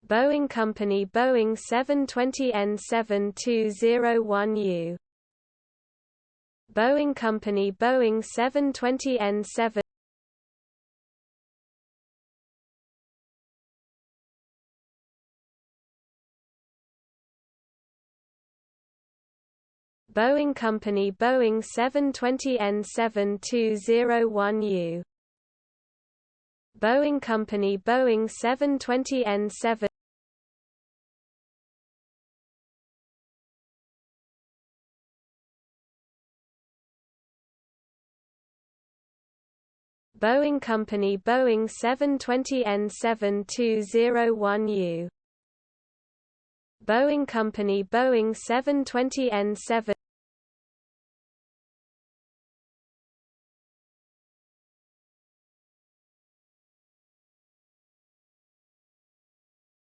Boeing Company Boeing 720 N7201U. Boeing Company Boeing 720 N7. Boeing Company Boeing 720 N7201U. Boeing Company Boeing 720 N7. Boeing Company Boeing 720 N7201U. Boeing Company Boeing 720 N7.